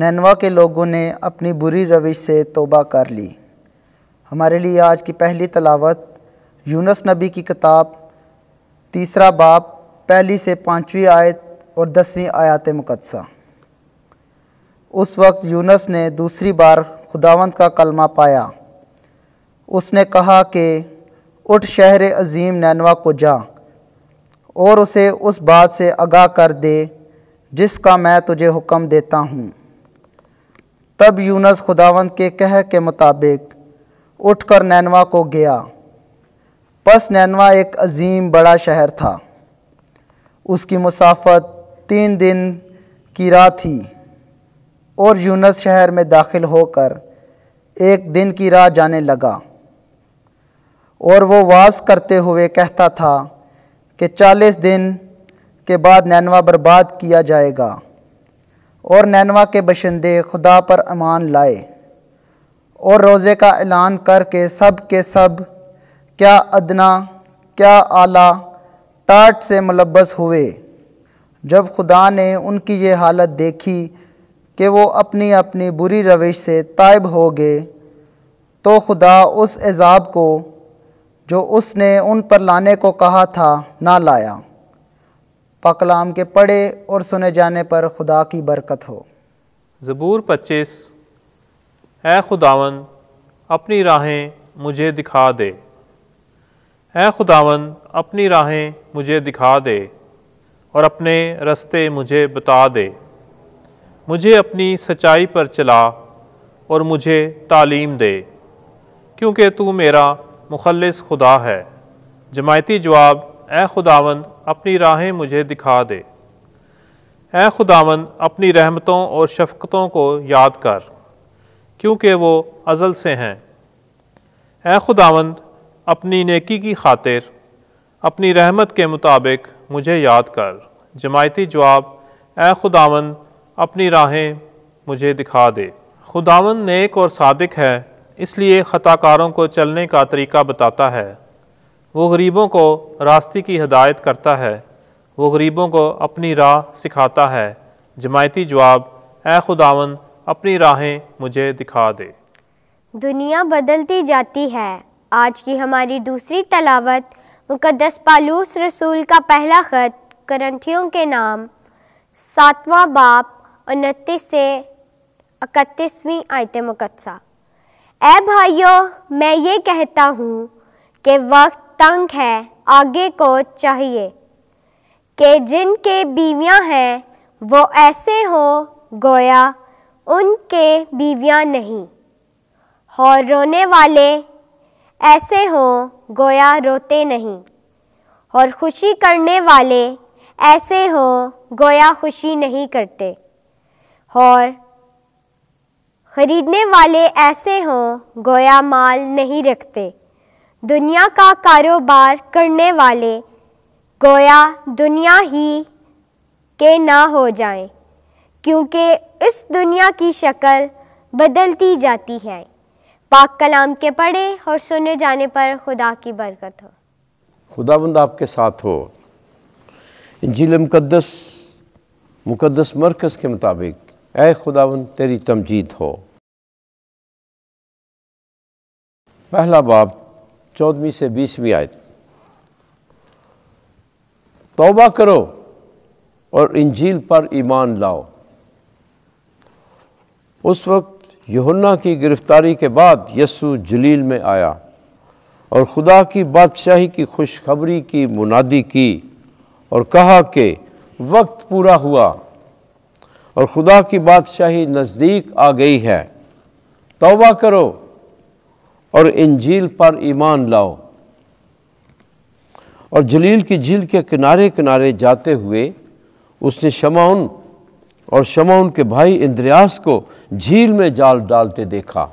نینوا کے لوگوں نے اپنی بری روش سے توبہ کر لی۔ ہمارے لیے آج کی پہلی تلاوت یونس نبی کی کتاب 3 باب 1 سے 5 آیت اور 10 آیات مقدسہ۔ اس وقت یونس نے دوسری بار خداوند کا کلمہ پایا۔ اس نے کہا کہ اٹھ شہر عظیم نینوا کو جا اور اسے اس بات سے آگاہ کر دے جس کا میں تجھے حکم دیتا ہوں۔ تب یونس خداوند کے کہے کے مطابق اٹھ کر نینوا کو گیا۔ پس نینوا ایک عظیم بڑا شہر تھا۔ اس کی مسافت 3 دن کی راہ تھی، اور یونس شہر میں داخل ہو کر 1 دن کی راہ جانے لگا، اور وہ وعظ کرتے ہوئے کہتا تھا کہ 40 دن کے بعد نینوا برباد کیا جائے گا، اور نینوا کے باشندے خدا پر ایمان لائے، اور روزے کا اعلان کر کے سب کیا ادنا کیا اعلیٰ ٹاٹ سے ملبس ہوئے۔ جب خدا نے ان کی یہ حالت دیکھی کہ وہ اپنی اپنی بری روش سے تائب ہو گئے، تو خدا اس عذاب کو جو اس نے ان پر لانے کو کہا تھا نہ لایا۔ پاک کلام کے پڑھے اور سنے جانے پر خدا کی برکت ہو۔ زبور 25۔ اے خداوند اپنی راہیں مجھے دکھا دے، اے خداوند اپنی راہیں مجھے دکھا دے، اور اپنے رستے مجھے بتا دے۔ مجھے اپنی سچائی پر چلا اور مجھے تعلیم دے، کیونکہ تو میرا مخلص خدا ہے۔ جماعتی جواب: اے خداوند اپنی راہیں مجھے دکھا دے۔ اے خداوند اپنی رحمتوں اور شفقتوں کو یاد کر، کیونکہ وہ ازل سے ہیں۔ اے خداوند اپنی نیکی کی خاطر اپنی رحمت کے مطابق مجھے یاد کر۔ جماعتی جواب: اے خداوند اپنی راہیں مجھے دکھا دے۔ خداوند نیک اور صادق ہے، اس لیے خطا کاروں کو چلنے کا طریقہ بتاتا ہے۔ وہ غریبوں کو راستے کی ہدایت کرتا ہے، وہ غریبوں کو اپنی راہ سکھاتا ہے۔ جماعتی جواب: اے خداوند اپنی راہیں مجھے دکھا دے۔ دنیا بدلتی جاتی ہے۔ آج کی ہماری دوسری تلاوت مقدس پالوس رسول کا پہلا خط کرنتھیوں کے نام 7واں باب 29 سے 31 آیت مقدسہ۔ اے بھائیو، میں یہ کہتا ہوں کہ وقت تنگ ہے، آگے کو چاہیے کہ جن کے بیویاں ہیں وہ ایسے ہوں گویا ان کے بیویاں نہیں، اور رونے والے ایسے ہوں گویا روتے نہیں، اور خوشی کرنے والے ایسے ہوں گویا خوشی نہیں کرتے، اور خریدنے والے ایسے ہوں گویا مال نہیں رکھتے۔ دنیا کا کاروبار کرنے والے گویا دنیا ہی کے نہ ہو جائیں، کیونکہ اس دنیا کی شکل بدلتی جاتی ہے۔ پاک کلام کے پڑھے اور سنے جانے پر خدا کی برکت ہو۔ خداوند آپ کے ساتھ ہو۔ انجیل مقدس مرکز کے مطابق اے خداوند تیری تمجید ہو۔ پہلا باب 14 سے 20 آیت۔ توبہ کرو اور انجیل پر ایمان لاؤ۔ اس وقت یوحنا کی گرفتاری کے بعد یسوع جلیل میں آیا اور خدا کی بادشاہی کی خوشخبری کی منادی کی اور کہا کہ وقت پورا ہوا اور خدا کی بادشاہی نزدیک آ گئی ہے۔ توبہ کرو اور انجیل پر ایمان لاؤ۔ اور جلیل کی جھیل کے کنارے کنارے جاتے ہوئے اس نے شمعون کے بھائی اندریاس کو جھیل میں جال ڈالتے دیکھا،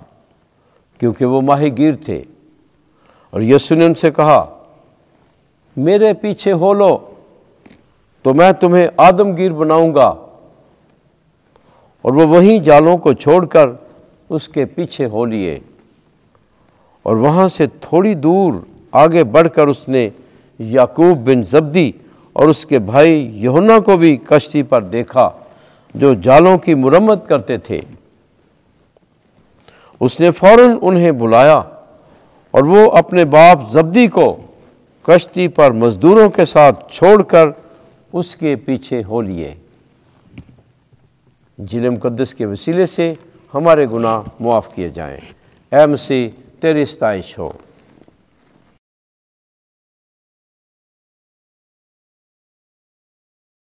کیونکہ وہ ماہی گیر تھے۔ اور یسوع نے ان سے کہا، میرے پیچھے ہو لو تو میں تمہیں آدم گیر بناؤں گا۔ اور وہ وہیں جالوں کو چھوڑ کر اس کے پیچھے ہو لیے، اور وہاں سے تھوڑی دور آگے بڑھ کر اس نے یعقوب بن زبدی اور اس کے بھائی یوحنا کو بھی کشتی پر دیکھا، جو جالوں کی مرمت کرتے تھے۔ اس نے فوراً انہیں بلایا اور وہ اپنے باپ زبدی کو کشتی پر مزدوروں کے ساتھ چھوڑ کر اس کے پیچھے ہو لیے۔ انجیل مقدس کے وسیلے سے ہمارے گناہ معاف کیے جائیں۔ اے مسیح تیری ستائش ہو۔